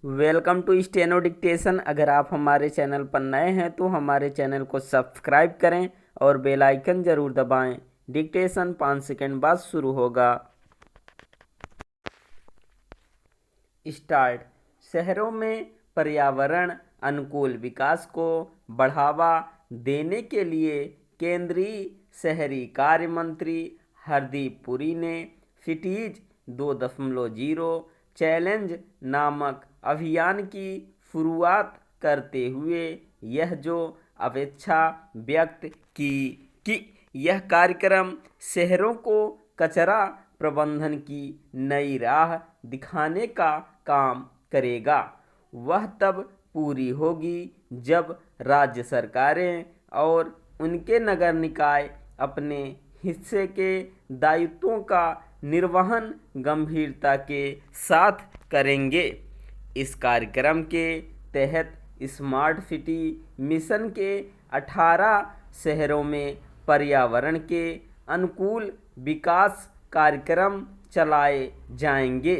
Welcome to steno dictation. अगर आप हमारे चैनल पर नए हैं तो हमारे चैनल को सब्सक्राइब करें और बेल आइकन ज़रूर दबाएं। डिक्टेशन 5 सेकंड बाद शुरू होगा। स्टार्ट। शहरों में पर्यावरण अनुकूल विकास को बढ़ावा देने के लिए केंद्रीय शहरी कार्य मंत्री हरदीप पुरी ने सिटीज 2.0 चैलेंज नामक अभियान की शुरुआत करते हुए यह जो अपेक्षा व्यक्त की कि यह कार्यक्रम शहरों को कचरा प्रबंधन की नई राह दिखाने का काम करेगा, वह तब पूरी होगी जब राज्य सरकारें और उनके नगर निकाय अपने हिस्से के दायित्वों का निर्वहन गंभीरता के साथ करेंगे। इस कार्यक्रम के तहत स्मार्ट सिटी मिशन के 18 शहरों में पर्यावरण के अनुकूल विकास कार्यक्रम चलाए जाएंगे।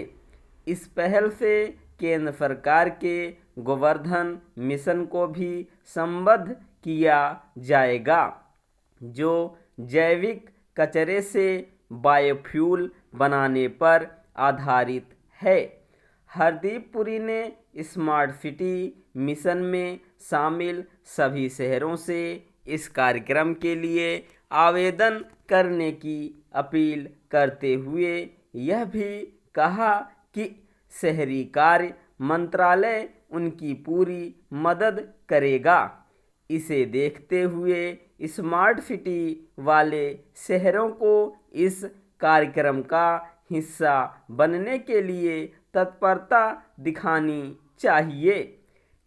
इस पहल से केंद्र सरकार के गोवर्धन मिशन को भी संबद्ध किया जाएगा, जो जैविक कचरे से बायोफ्यूल बनाने पर आधारित है। हरदीप पुरी ने स्मार्ट सिटी मिशन में शामिल सभी शहरों से इस कार्यक्रम के लिए आवेदन करने की अपील करते हुए यह भी कहा कि शहरी कार्य मंत्रालय उनकी पूरी मदद करेगा। इसे देखते हुए स्मार्ट सिटी वाले शहरों को इस कार्यक्रम का हिस्सा बनने के लिए तत्परता दिखानी चाहिए,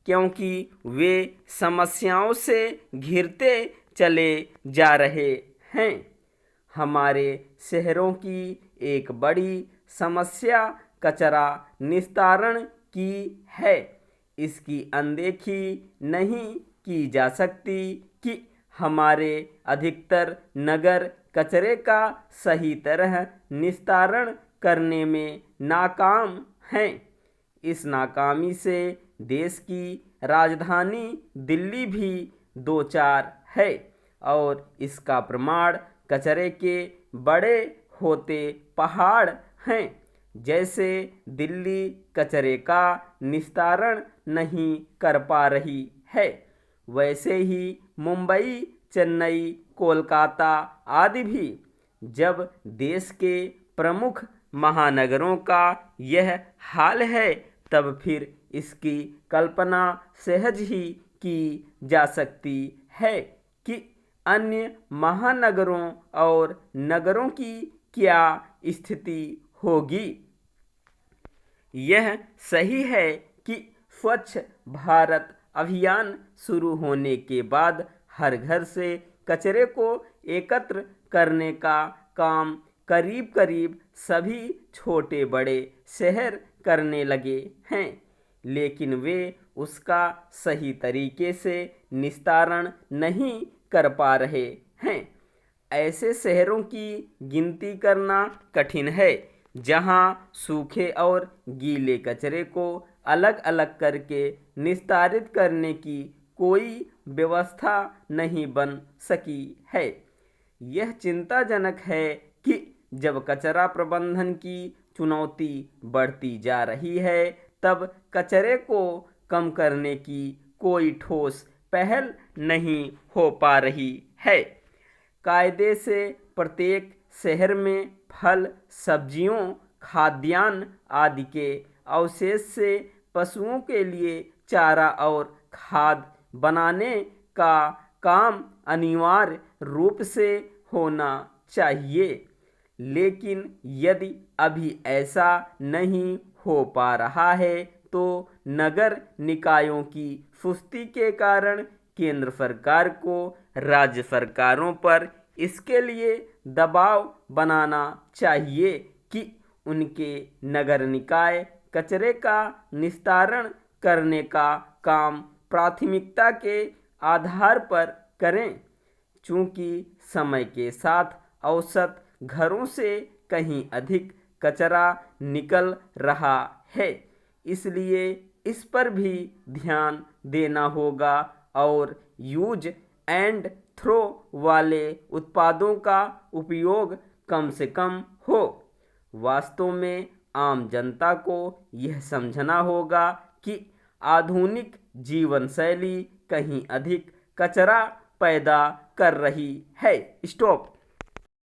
क्योंकि वे समस्याओं से घिरते चले जा रहे हैं। हमारे शहरों की एक बड़ी समस्या कचरा निस्तारण की है। इसकी अनदेखी नहीं की जा सकती कि हमारे अधिकतर नगर कचरे का सही तरह निस्तारण करने में नाकाम हैं। इस नाकामी से देश की राजधानी दिल्ली भी दो चार है, और इसका प्रमाण कचरे के बड़े होते पहाड़ हैं। जैसे दिल्ली कचरे का निस्तारण नहीं कर पा रही है, वैसे ही मुंबई, चेन्नई, कोलकाता आदि भी। जब देश के प्रमुख महानगरों का यह हाल है, तब फिर इसकी कल्पना सहज ही की जा सकती है कि अन्य महानगरों और नगरों की क्या स्थिति होगी। यह सही है कि स्वच्छ भारत अभियान शुरू होने के बाद हर घर से कचरे को एकत्र करने का काम करीब करीब सभी छोटे बड़े शहर करने लगे हैं, लेकिन वे उसका सही तरीके से निस्तारण नहीं कर पा रहे हैं। ऐसे शहरों की गिनती करना कठिन है जहां सूखे और गीले कचरे को अलग अलग करके निस्तारित करने की कोई व्यवस्था नहीं बन सकी है। यह चिंताजनक है कि जब कचरा प्रबंधन की चुनौती बढ़ती जा रही है, तब कचरे को कम करने की कोई ठोस पहल नहीं हो पा रही है। कायदे से प्रत्येक शहर में फल, सब्जियों, खाद्यान्न आदि के अवशेष से पशुओं के लिए चारा और खाद बनाने का काम अनिवार्य रूप से होना चाहिए। लेकिन यदि अभी ऐसा नहीं हो पा रहा है, तो नगर निकायों की सुस्ती के कारण केंद्र सरकार को राज्य सरकारों पर इसके लिए दबाव बनाना चाहिए कि उनके नगर निकाय कचरे का निस्तारण करने का काम प्राथमिकता के आधार पर करें। चूँकि समय के साथ औसत घरों से कहीं अधिक कचरा निकल रहा है, इसलिए इस पर भी ध्यान देना होगा और यूज एंड थ्रो वाले उत्पादों का उपयोग कम से कम हो। वास्तव में आम जनता को यह समझना होगा कि आधुनिक जीवन शैली कहीं अधिक कचरा पैदा कर रही है। स्टॉप।